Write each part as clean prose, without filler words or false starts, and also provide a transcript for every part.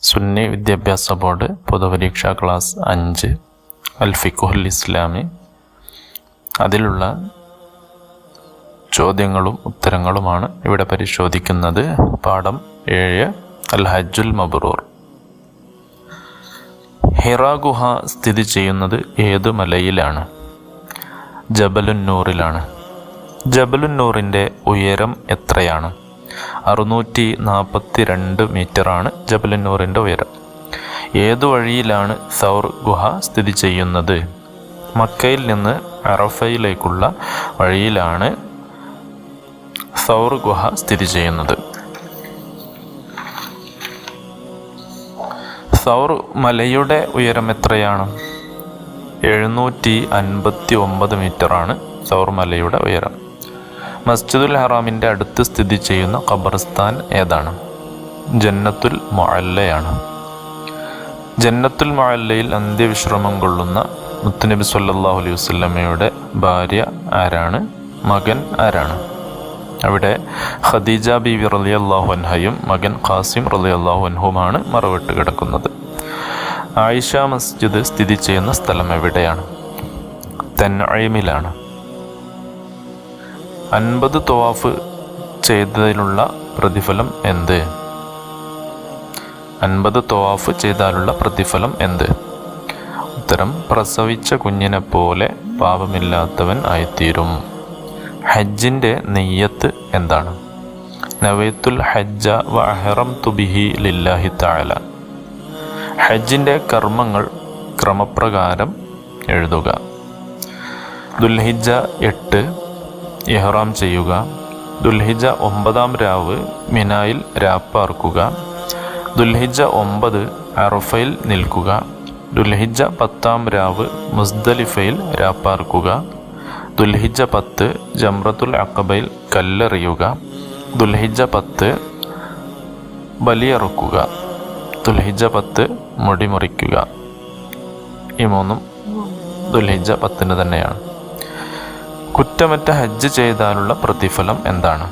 സുന്നി വിദ്യാഭ്യാസ board പൊതുപരീക്ഷാ class 5 അൽ ഫിഖുൽ ഇസ്ലാമി. അതിലുള്ള ചോദ്യങ്ങളും ഉത്തരങ്ങളുമാണ് ഇവിടെ പരിശോധിക്കുന്നത്. പാഠം 7 അൽ ഹജ്ജുൽ മബ്റൂർ. ഹിറാ ഗുഹ സ്ഥിതി ചെയ്യുന്നത് ഏത് മലയിലാണ്? ജബലുൻ നൂറിലാണ്. ജബലുൻ നൂറിൻ്റെ ഉയരം എത്രയാണ്? 642 മീറ്ററാണ് ജബലുൻ നൂറിൻ്റെ ഉയരം. ഏതു വഴിയിലാണ് സൗർ ഗുഹ സ്ഥിതി ചെയ്യുന്നത്? മക്കയിൽ നിന്ന് അറഫയിലേക്കുള്ള വഴിയിലാണ് സൗർ ഗുഹ സ്ഥിതി ചെയ്യുന്നത്. സൗർ മലയുടെ ഉയരം എത്രയാണ്? 759 മീറ്ററാണ് സൗർ മലയുടെ ഉയരം. മസ്ജിദുൽ ഹറാമിൻ്റെ അടുത്ത് സ്ഥിതി ചെയ്യുന്ന ഖബർസ്ഥാൻ ഏതാണ്? ജന്നത്തുൽ മുഅല്ലയാണ്. ജന്നത്തുൽ മുഅല്ലയിൽ അന്ത്യവിശ്രമം കൊള്ളുന്ന മുത്തുനബി സല്ലല്ലാഹു അലൈഹി വസല്ലമയുടെ ഭാര്യ ആരാണ്? മകൻ ആരാണ്? അവിടെ ഖദീജ ബീവി റളിയല്ലാഹു അൻഹയും മകൻ ഖാസിം റളിയല്ലാഹു അൻഹുമാണ് മറവിട്ട് കിടക്കുന്നത്. ആയിഷ മസ്ജിദ് സ്ഥിതി ചെയ്യുന്ന സ്ഥലം എവിടെയാണ്? തൻഈമിലാണ്. 50 തവാഫ് ചെയ്തതിലുള്ള പ്രതിഫലം എന്ത്? 50 തവാഫ് ചെയ്താലുള്ള പ്രതിഫലം എന്ത്? ഉത്തരം: പ്രസവിച്ച കുഞ്ഞിനെ പോലെ പാപമില്ലാത്തവൻ ആയിത്തീരും. ഹജ്ജിൻ്റെ നെയ്യത്ത് എന്താണ്? നവൈത്തുൽ ഹജ്ജ വ അഹ്റംതു ബിഹി ലില്ലാഹി തആല. ഹജ്ജിൻ്റെ കർമ്മങ്ങൾ ക്രമപ്രകാരം എഴുതുക. ദുൽഹിജ്ജ 8 ഇഹ്റാം ചെയ്യുക. ദുൽഹിജ്ജ 9 രാവ് മിനായിൽ രാപ്പാർക്കുക. ദുൽഹിജ്ജ 9 അറഫയിൽ നിൽക്കുക. ദുൽഹിജ്ജ 10 രാവ് മുസ്ദലിഫയിൽ രാപ്പാർക്കുക. ദുൽഹിജ്ജ 10 ജംറത്തുൽ അഖബയിൽ കല്ലെറിയുക. ദുൽഹിജ്ജ 10 ബലിയറുക്കുക. ദുൽഹിജ്ജ 10 മുടി മുറിക്കുക. ഈ മൂന്നും ദുൽഹിജ്ജ 10 തന്നെയാണ്. കുറ്റമറ്റ ഹജ്ജ് ചെയ്താലുള്ള പ്രതിഫലം എന്താണ്?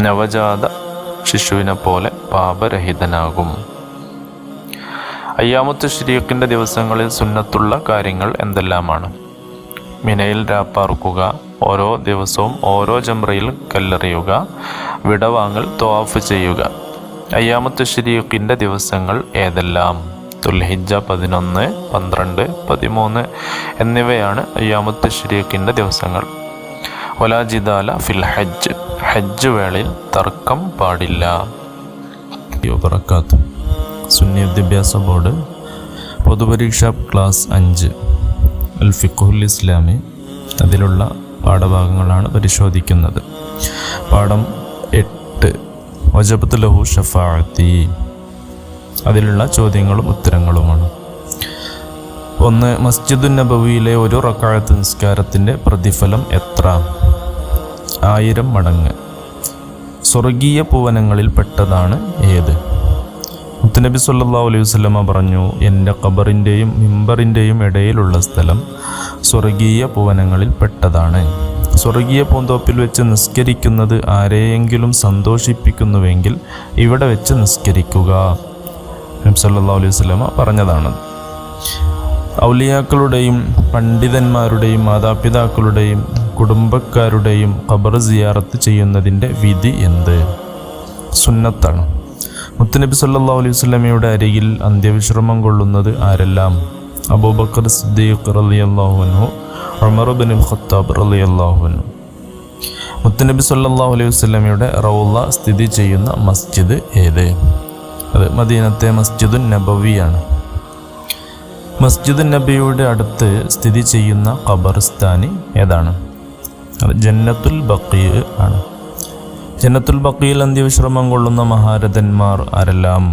നവജാത ശിശുവിനെ പോലെ പാപരഹിതനാകും. അയ്യാമുത്ത് തശ്രീഖിൻ്റെ ദിവസങ്ങളിൽ സുന്നത്തുള്ള കാര്യങ്ങൾ എന്തെല്ലാമാണ്? മിനയിൽ രാപ്പാർക്കുക. ഓരോ ദിവസവും ഓരോ ജംറയിൽ കല്ലെറിയുക. വിടവാങ്ങൽ തവാഫ് ചെയ്യുക. അയ്യാമുത്ത് തശ്രീഖിൻ്റെ ദിവസങ്ങൾ ഏതെല്ലാം? ദുൽഹിജ്ജ 11, 12, 13 എന്നിവയാണ് അയ്യാമുത്ത് തശ്രീഖിൻ്റെ ദിവസങ്ങൾ. വലാ ജിദാല ഫിൽ ഹജ്ജ്. ഹജ്ജ് വേളയിൽ തർക്കം പാടില്ല. ബറകാത്ത്. സുന്നി വിദ്യാഭ്യാസ ബോർഡ് പൊതുപരീക്ഷാ ക്ലാസ് 5 അൽ ഫിഖുൽ ഇസ്ലാമി. അതിലുള്ള പാഠഭാഗങ്ങളാണ് പരിശോധിക്കുന്നത്. പാഠം 8 വജബത്ത് ലഹു ഷഫാഅത്തി. അതിലുള്ള ചോദ്യങ്ങളും ഉത്തരങ്ങളുമാണ്. 1. മസ്ജിദുൻ നബവിയിലെ ഒരു റക്അത്ത് നിസ്കാരത്തിൻ്റെ പ്രതിഫലം എത്ര? 1000 മടങ്ങ്. സ്വർഗീയ പൂവനങ്ങളിൽ പെട്ടതാണ് ഏത്? മുത്തുനബി സല്ലല്ലാഹു അലൈഹി വസല്ലമ പറഞ്ഞു, എൻ്റെ ഖബറിൻ്റെയും മിമ്പറിൻ്റെയും ഇടയിലുള്ള സ്ഥലം സ്വർഗീയ പൂവനങ്ങളിൽ പെട്ടതാണ്. സ്വർഗീയ പൂന്തോപ്പിൽ വെച്ച് നിസ്കരിക്കുന്നത് ആരെയെങ്കിലും സന്തോഷിപ്പിക്കുന്നുവെങ്കിൽ ഇവിടെ വെച്ച് നിസ്കരിക്കുക. നബി സല്ലല്ലാഹു അലൈഹി വസല്ലമ പറഞ്ഞതാണ്. ഔലിയാക്കളുടെയും പണ്ഡിതന്മാരുടെയും മാതാപിതാക്കളുടെയും കുടുംബക്കാരുടെയും ഖബർ സിയാറത്ത് ചെയ്യുന്നതിൻ്റെ വിധി എന്ത്? സുന്നത്താണ്. മുത്തുനബി സല്ലല്ലാഹു അലൈഹി വസല്ലമയുടെ അരികിൽ അന്ത്യവിശ്രമം കൊള്ളുന്നത് ആരെല്ലാം? അബൂബക്കർ സിദ്ദീഖ് റളിയല്ലാഹു അൻഹു, ഉമർ ഇബ്നുൽ ഖത്താബ് റളിയല്ലാഹു അൻഹു. മുത്തുനബി സല്ലല്ലാഹു അലൈഹി വസല്ലമയുടെ റൗള സ്ഥിതി ചെയ്യുന്ന മസ്ജിദ് ഏത്? അത് മദീനത്തെ മസ്ജിദുൻ നബവിയാണ്. മസ്ജിദുൻ നബിയുടെ അടുത്ത് സ്ഥിതി ചെയ്യുന്ന ഖബർസ്ഥാനി ഏതാണ്? അത് ജന്നത്തുൽ ബഖീ ആണ്. ജന്നത്തുൽ ബഖീൽ അന്ത്യവിശ്രമം കൊള്ളുന്ന മഹാരഥന്മാർ ആരെല്ലാം?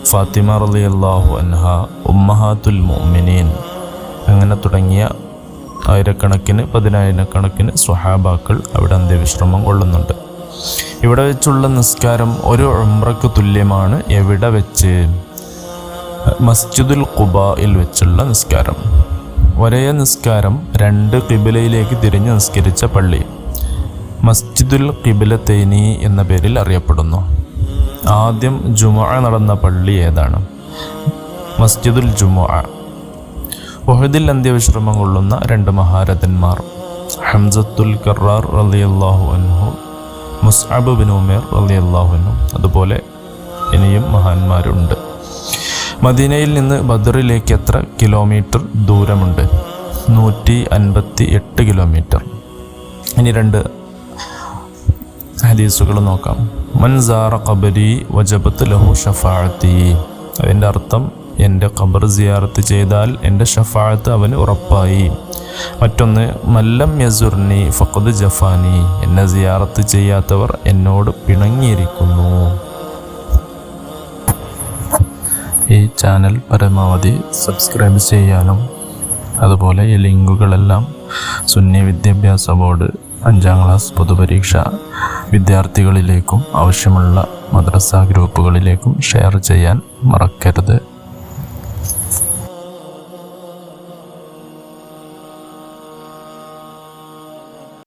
ഫാത്തിമ റളിയല്ലാഹു അൻഹ, ഉമ്മഹാത്തുൽ മുഅ്മിനീൻ, അങ്ങനെ തുടങ്ങിയ ആയിരക്കണക്കിന് 10,000-കണക്കിന് സ്വഹാബാക്കൾ അവിടെ അന്ത്യവിശ്രമം കൊള്ളുന്നുണ്ട്. ഇവിടെ വെച്ചുള്ള നിസ്കാരം ഒരു ഉംറയ്ക്ക് തുല്യമാണ്. എവിടെ വെച്ച്? മസ്ജിദുൽ ഖുബായിൽ വെച്ചുള്ള നിസ്കാരം. ഒരേ നിസ്കാരം 2 ഖിബലയിലേക്ക് തിരിഞ്ഞ് നിസ്കരിച്ച പള്ളി മസ്ജിദുൽ ഖിബലത്തൈനി എന്ന പേരിൽ അറിയപ്പെടുന്നു. ആദ്യം ജുമുഅ നടന്ന പള്ളി ഏതാണ്? മസ്ജിദുൽ ജുമുഅ. ഉഹദിൽ അന്ത്യവിശ്രമം കൊള്ളുന്ന 2 മഹാരഥന്മാർ ഹംസത്തുൽ കറാർ റളിയല്ലാഹു അൻഹു, മുസ്അബ് ബിൻ ഉമൈർ റളിയല്ലാഹു അൻഹു. അതുപോലെ ഇനിയും മഹാന്മാരുണ്ട്. മദീനയിൽ നിന്ന് ബദറിലേക്ക് എത്ര കിലോമീറ്റർ ദൂരമുണ്ട്? 158 കിലോമീറ്റർ. ഇനി 2 ഹദീസുകൾ നോക്കാം. മൻ സാറ ഖബരി വജബത്ത് ലഹു ഷഫാഅത്തി. അതിൻ്റെ അർത്ഥം എൻ്റെ ഖബർ സിയാറത്ത് ചെയ്താൽ എൻ്റെ ഷഫാഅത്ത് അവന് ഉറപ്പായി. മറ്റൊന്ന് മല്ലം യസുർനി ഫഖദ് ജഫാനി. എന്നെ സിയാറത്ത് ചെയ്യാത്തവർ എന്നോട് പിണങ്ങിയിരിക്കുന്നു. ഈ ചാനൽ പരമാവധി സബ്സ്ക്രൈബ് ചെയ്യാനും അതുപോലെ ഈ ലിങ്കുകളെല്ലാം സുന്നി വിദ്യാഭ്യാസ ബോർഡ് 5ാം ക്ലാസ് പൊതുപരീക്ഷ വിദ്യാർത്ഥികളിലേക്കും ആവശ്യമുള്ള മദ്രസ ഗ്രൂപ്പുകളിലേക്കും ഷെയർ ചെയ്യാൻ മറക്കരുത്.